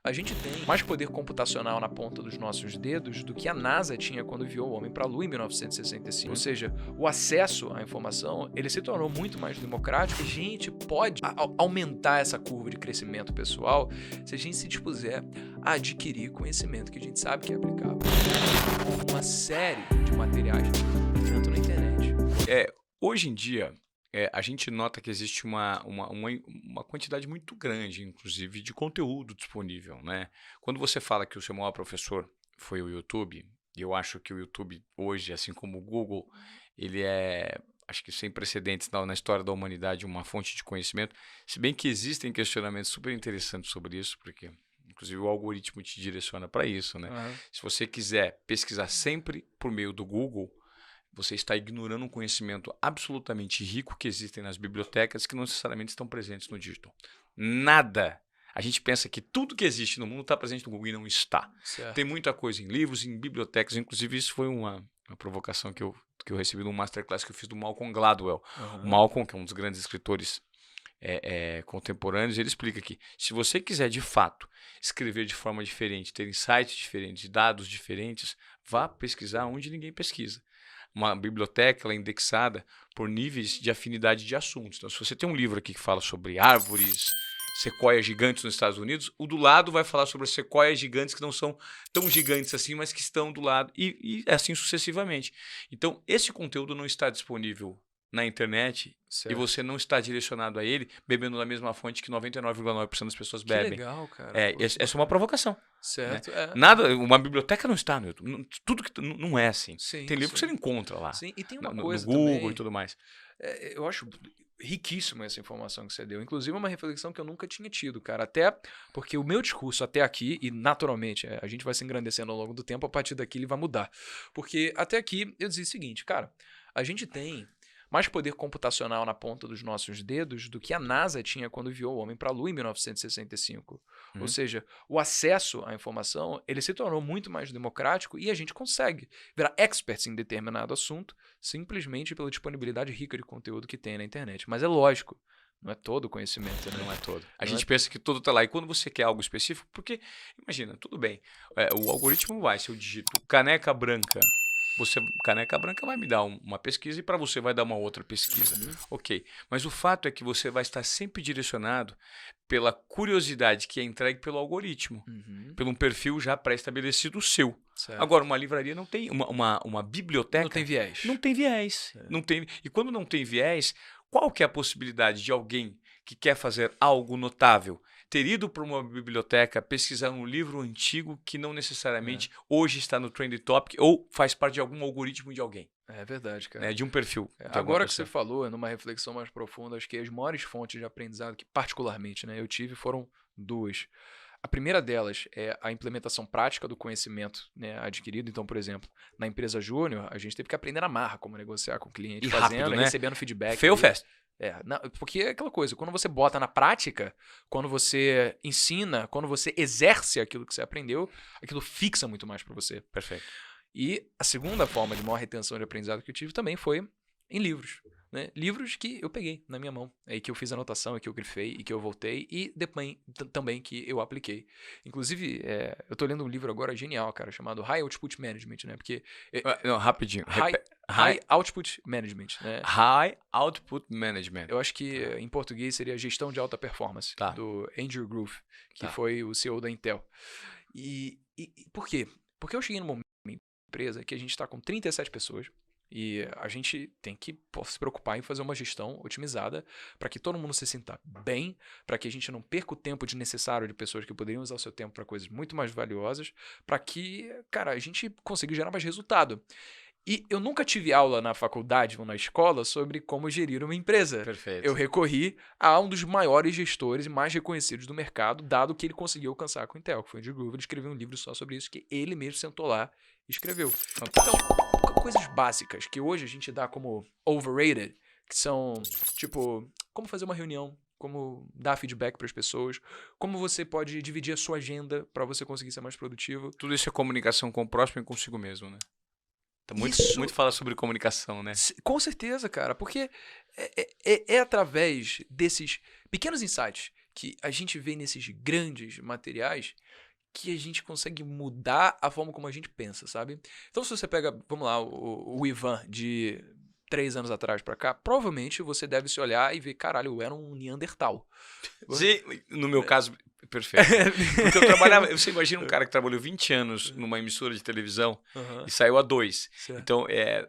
A gente tem mais poder computacional na ponta dos nossos dedos do que a NASA tinha quando enviou o homem para a Lua em 1965. Ou seja, o acesso à informação ele se tornou muito mais democrático. A gente pode aumentar essa curva de crescimento pessoal se a gente se dispuser a adquirir conhecimento que a gente sabe que é aplicável. Uma série de materiais, tanto na internet. Hoje em dia, a gente nota que existe uma quantidade muito grande, inclusive, de conteúdo disponível, né? Quando você fala que o seu maior professor foi o YouTube, e eu acho que o YouTube hoje, assim como o Google, ele é, acho que sem precedentes na história da humanidade, uma fonte de conhecimento, se bem que existem questionamentos super interessantes sobre isso, porque, inclusive, o algoritmo te direciona para isso, né? Uhum. Se você quiser pesquisar sempre por meio do Google, você está ignorando um conhecimento absolutamente rico que existem nas bibliotecas que não necessariamente estão presentes no digital. Nada. A gente pensa que tudo que existe no mundo está presente no Google e não está. Certo. Tem muita coisa em livros, em bibliotecas. Inclusive, isso foi uma provocação que eu recebi num masterclass que eu fiz do Malcolm Gladwell. O Malcolm, que é um dos grandes escritores contemporâneos, ele explica que se você quiser, de fato, escrever de forma diferente, ter insights diferentes, dados diferentes, vá pesquisar onde ninguém pesquisa. Uma biblioteca ela é indexada por níveis de afinidade de assuntos. Então, se você tem um livro aqui que fala sobre árvores, sequoias gigantes nos Estados Unidos, o do lado vai falar sobre sequoias gigantes que não são tão gigantes assim, mas que estão do lado, e assim sucessivamente. Então, esse conteúdo não está disponível na internet, Certo. e você não está direcionado a ele bebendo da mesma fonte que 99,9% das pessoas Que bebem. legal, cara. Essa é uma provocação. Certo. Né? Nada, uma biblioteca não está no YouTube. Tudo que não é assim. Sim, tem livro que sim. você não encontra lá. Sim, e tem uma no coisa Google também, e tudo mais. eu acho riquíssima essa informação que você deu. Inclusive, é uma reflexão que eu nunca tinha tido, cara. Até porque o meu discurso até aqui, e naturalmente, a gente vai se engrandecendo ao longo do tempo, a partir daqui ele vai mudar. Porque até aqui eu dizia o seguinte, cara, a gente tem mais poder computacional na ponta dos nossos dedos do que a NASA tinha quando enviou o homem para a Lua em 1965. Ou seja, o acesso à informação ele se tornou muito mais democrático e a gente consegue virar experts em determinado assunto simplesmente pela disponibilidade rica de conteúdo que tem na internet. Mas é lógico, não é todo o conhecimento, né? Não é todo. A Não gente é- pensa que tudo está lá. E quando você quer algo específico, porque, imagina, tudo bem. O algoritmo vai, se eu digito caneca branca, caneca branca vai me dar uma pesquisa e para você vai dar uma outra pesquisa. Ok. Mas o fato é que você vai estar sempre direcionado pela curiosidade que é entregue pelo algoritmo, pelo um perfil já pré-estabelecido seu. Certo. Agora, uma livraria não tem, uma biblioteca Não tem viés. não tem viés. Não tem, e quando não tem viés, qual que é a possibilidade de alguém que quer fazer algo notável ter ido para uma biblioteca pesquisar um livro antigo que não necessariamente hoje está no Trending Topic ou faz parte de algum algoritmo de alguém, É verdade, cara. né, de um perfil. de alguma Agora que pessoa. você falou, numa reflexão mais profunda, acho que as maiores fontes de aprendizado que particularmente eu tive foram duas. A primeira delas é a implementação prática do conhecimento adquirido. Então, por exemplo, na empresa Júnior, a gente teve que aprender na marra como negociar com o cliente, E fazendo, rápido, né? recebendo feedback. Fail fast. Porque é aquela coisa, quando você bota na prática, quando você ensina, quando você exerce aquilo que você aprendeu, aquilo fixa muito mais para você. Perfeito. E a segunda forma de maior retenção de aprendizado que eu tive também foi em livros. Né? Livros que eu peguei na minha mão, aí que eu fiz anotação, e que eu grifei, e que eu voltei, e depois também que eu apliquei. Inclusive, eu tô lendo um livro agora genial, cara, chamado High Output Management, né? Porque Não, rapidinho. High Output Management, né? High Output Management. Eu acho que em português seria Gestão de Alta Performance, Tá. do Andrew Groove, que Tá. foi o CEO da Intel. E por quê? Porque eu cheguei num momento da minha empresa que a gente está com 37 pessoas e a gente tem que se preocupar em fazer uma gestão otimizada para que todo mundo se sinta bem, para que a gente não perca o tempo desnecessário de pessoas que poderiam usar o seu tempo para coisas muito mais valiosas, para que, cara, a gente consiga gerar mais resultado. E eu nunca tive aula na faculdade ou na escola sobre como gerir uma empresa. Perfeito. Eu recorri a um dos maiores gestores e mais reconhecidos do mercado, dado que ele conseguiu alcançar com o Intel, que foi o Andrew Groove. Ele escreveu um livro só sobre isso, que ele mesmo sentou lá e escreveu. Fantástico. Então, coisas básicas que hoje a gente dá como overrated, que são, tipo, como fazer uma reunião, como dar feedback para as pessoas, como você pode dividir a sua agenda para você conseguir ser mais produtivo. Tudo isso é comunicação com o próximo e consigo mesmo, né? Isso- Muito fala sobre comunicação, né? Com certeza, cara, porque é através desses pequenos insights que a gente vê nesses grandes materiais que a gente consegue mudar a forma como a gente pensa, sabe? Então, se você pega, vamos lá, o Ivan de 3 anos atrás pra cá, provavelmente você deve se olhar e ver, caralho, eu era um Neandertal. Sim, no meu caso, perfeito. Porque eu trabalhava, você imagina um cara que trabalhou 20 anos numa emissora de televisão e saiu há 2. Certo. Então,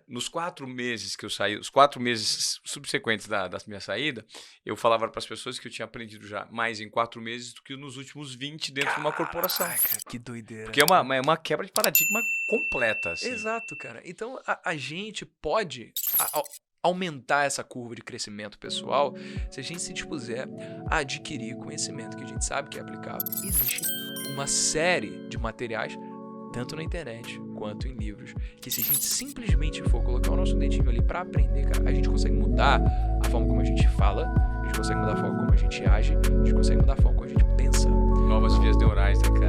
nos 4 meses que eu saí, os 4 meses subsequentes da minha saída, eu falava para as pessoas que eu tinha aprendido já mais em 4 meses do que nos últimos 20 dentro de uma corporação. Caraca, que doideira. Porque é uma quebra de paradigma completa, assim. Exato, cara. Então, a gente pode aumentar essa curva de crescimento pessoal se a gente se dispuser a adquirir conhecimento que a gente sabe que é aplicável. Existe uma série de materiais, tanto na internet quanto em livros, que se a gente simplesmente for colocar o nosso dedinho ali para aprender, cara, a gente consegue mudar a forma como a gente fala, a gente consegue mudar a forma como a gente age, a gente consegue mudar a forma como a gente pensa. Novas vias neurais, né, cara?